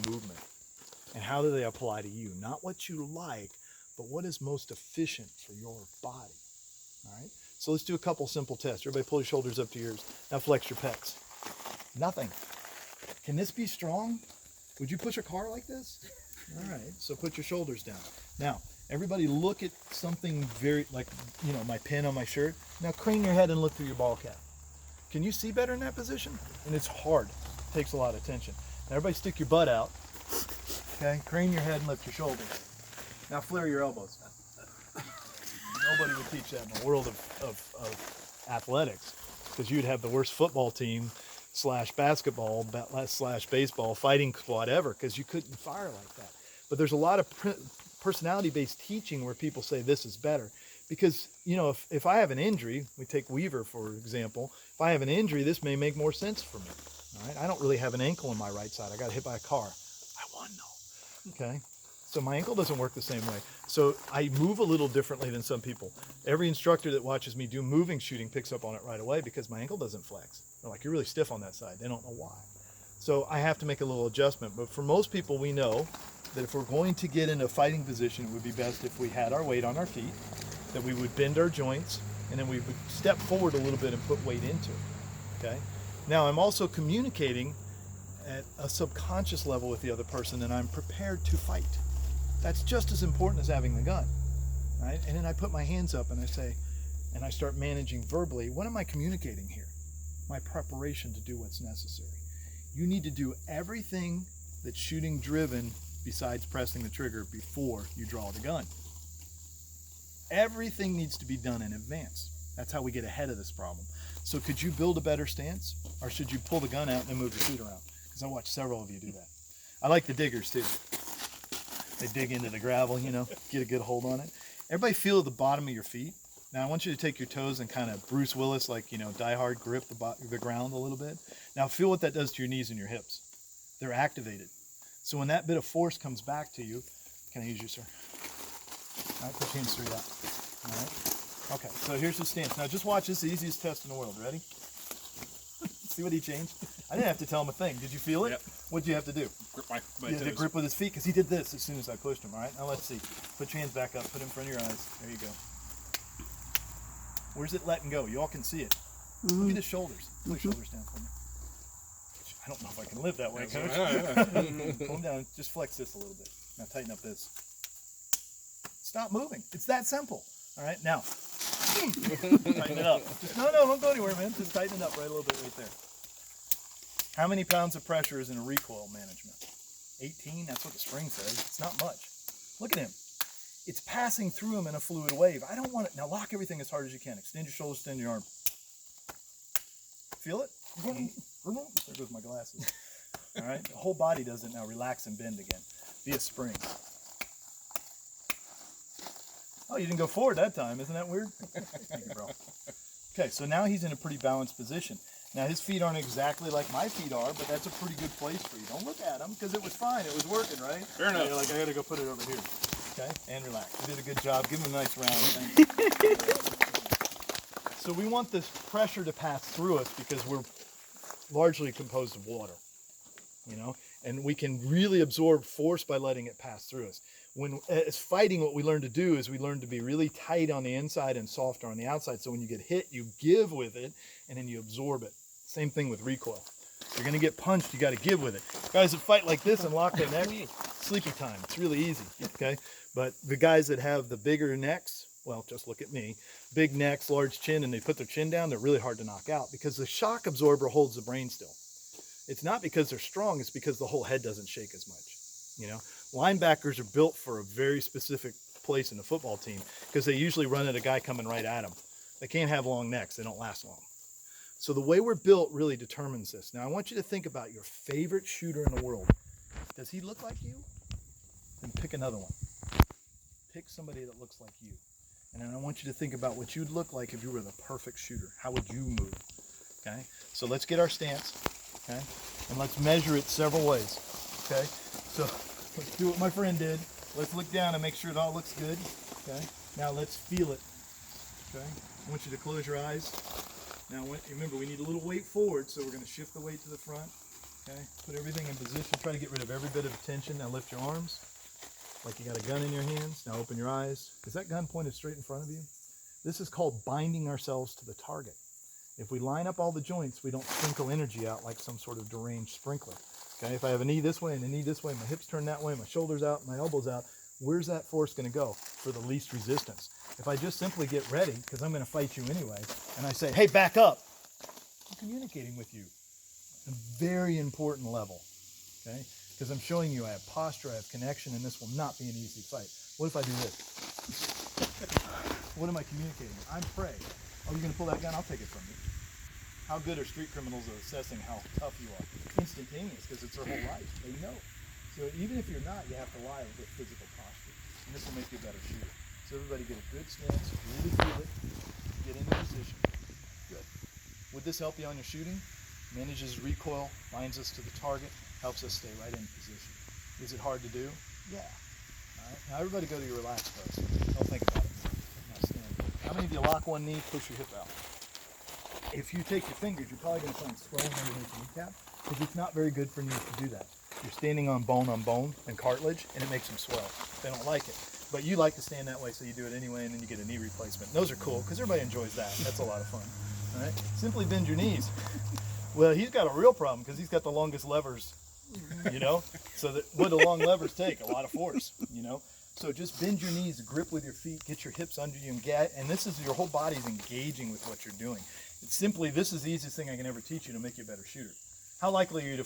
movement? And how do they apply to you? Not what you like, but what is most efficient for your body. All right? So let's do a couple simple tests. Everybody pull your shoulders up to yours. Now flex your pecs. Nothing. Can this be strong? Would you push a car like this? All right, so put your shoulders down. Now, everybody look at something very, like, you know, my pin on my shirt. Now crane your head and look through your ball cap. Can you see better in that position? And it's hard. It takes a lot of tension. Now everybody stick your butt out. Okay, crane your head and lift your shoulders. Now flare your elbows. Nobody would teach that in the world of athletics, because you'd have the worst football team / basketball / baseball fighting squad ever, because you couldn't fire like that. But there's a lot of personality-based teaching where people say this is better. Because, you know, if I have an injury, we take Weaver for example, if I have an injury, this may make more sense for me. All right? I don't really have an ankle on my right side. I got hit by a car. I won though. Okay? So my ankle doesn't work the same way. So I move a little differently than some people. Every instructor that watches me do moving shooting picks up on it right away, because my ankle doesn't flex. They're like, you're really stiff on that side. They don't know why. So I have to make a little adjustment. But for most people, we know that if we're going to get in a fighting position, it would be best if we had our weight on our feet, that we would bend our joints, and then we would step forward a little bit and put weight into it. Okay? Now I'm also communicating at a subconscious level with the other person, and I'm prepared to fight. That's just as important as having the gun, right? And then I put my hands up and I say, and I start managing verbally, what am I communicating here? My preparation to do what's necessary. You need to do everything that's shooting driven besides pressing the trigger before you draw the gun. Everything needs to be done in advance. That's how we get ahead of this problem. So could you build a better stance, or should you pull the gun out and then move your feet around? Because I watched several of you do that. I like the diggers too. They dig into the gravel, you know, get a good hold on it. Everybody feel the bottom of your feet. Now I want you to take your toes and kind of Bruce Willis, like, you know, Die Hard, grip the ground a little bit. Now feel what that does to your knees and your hips. They're activated. So when that bit of force comes back to you, can I use you, sir? All right, put your hands straight out. All right. Okay, so here's the stance. Now just watch this, the easiest test in the world. Ready? See what he changed? I didn't have to tell him a thing. Did you feel it? Yep. What did you have to do? Grip my he had to grip with his feet, because he did this as soon as I pushed him. All right, now let's see. Put your hands back up. Put it in front of your eyes. There you go. Where's it letting go? You all can see it. Look at his shoulders. Put your shoulders down for me. I don't know if I can live that way, Coach. Pull them down. Just flex this a little bit. Now tighten up this. Stop moving. It's that simple. All right, now tighten it up. Just, no, don't go anywhere, man. Just tighten it up right a little bit right there. How many pounds of pressure is in a recoil management? 18, that's what the spring says. It's not much. Look at him. It's passing through him in a fluid wave. I don't want it. Now lock everything as hard as you can. Extend your shoulders, extend your arm. Feel it? There goes my glasses. All right, the whole body does it now. Relax and bend again. Be a spring. Oh, you didn't go forward that time. Isn't that weird? Thank you, bro. Okay, so now he's in a pretty balanced position. Now his feet aren't exactly like my feet are, but that's a pretty good place for you. Don't look at him, because it was fine. It was working, right? Fair enough. You're like, I gotta go put it over here. Okay, and relax. You did a good job. Give him a nice round. Thank you. So we want this pressure to pass through us, because we're largely composed of water, you know, and we can really absorb force by letting it pass through us. When as fighting, what we learn to do is we learn to be really tight on the inside and softer on the outside. So when you get hit, you give with it, and then you absorb it. Same thing with recoil. If you're gonna get punched, you got to give with it. Guys that fight like this and lock their neck, sleepy time. It's really easy. Okay, but the guys that have the bigger necks, well, just look at me. Big necks, large chin, and they put their chin down. They're really hard to knock out, because the shock absorber holds the brain still. It's not because they're strong. It's because the whole head doesn't shake as much. You know, linebackers are built for a very specific place in the football team, because they usually run at a guy coming right at them. They can't have long necks. They don't last long. So the way we're built really determines this. Now I want you to think about your favorite shooter in the world. Does he look like you? Then pick another one. Pick somebody that looks like you. And then I want you to think about what you'd look like if you were the perfect shooter. How would you move? Okay, so let's get our stance. Okay, and let's measure it several ways. Okay, so let's do what my friend did. Let's look down and make sure it all looks good. Okay, now let's feel it. Okay, I want you to close your eyes. Now remember, we need a little weight forward, so we're going to shift the weight to the front. Okay, put everything in position. Try to get rid of every bit of tension. Now lift your arms like you got a gun in your hands. Now open your eyes. Is that gun pointed straight in front of you? This is called binding ourselves to the target. If we line up all the joints, we don't sprinkle energy out like some sort of deranged sprinkler. Okay, if I have a knee this way and a knee this way, my hips turn that way, my shoulders out, my elbows out, where's that force going to go? For the least resistance. If I just simply get ready, because I'm going to fight you anyway, and I say, hey, back up, I'm communicating with you. A very important level, okay? Because I'm showing you I have posture, I have connection, and this will not be an easy fight. What if I do this? What am I communicating? I'm prey. Oh, you're going to pull that gun? I'll take it from you. How good are street criminals at assessing how tough you are? Instantaneous, because it's their whole life. They know. So even if you're not, you have to lie with physical posture. And this will make you a better shooter. So everybody get a good stance, really feel it, get into position. Good. Would this help you on your shooting? Manages recoil, binds us to the target, helps us stay right in position. Is it hard to do? Yeah. All right. Now everybody go to your relaxed pose. Don't think about it. Now stand. How many of you lock one knee, push your hip out? If you take your fingers, you're probably going to find swelling underneath your kneecap, because it's not very good for knees to do that. You're standing on bone and cartilage, and it makes them swell. They don't like it. But you like to stand that way, so you do it anyway, and then you get a knee replacement. Those are cool, because everybody enjoys that. That's a lot of fun. All right? Simply bend your knees. Well, he's got a real problem, because he's got the longest levers, you know? So that, what do long levers take? A lot of force, you know? So just bend your knees, grip with your feet, get your hips under you, and this is your whole body's engaging with what you're doing. It's simply, this is the easiest thing I can ever teach you to make you a better shooter. How likely are you to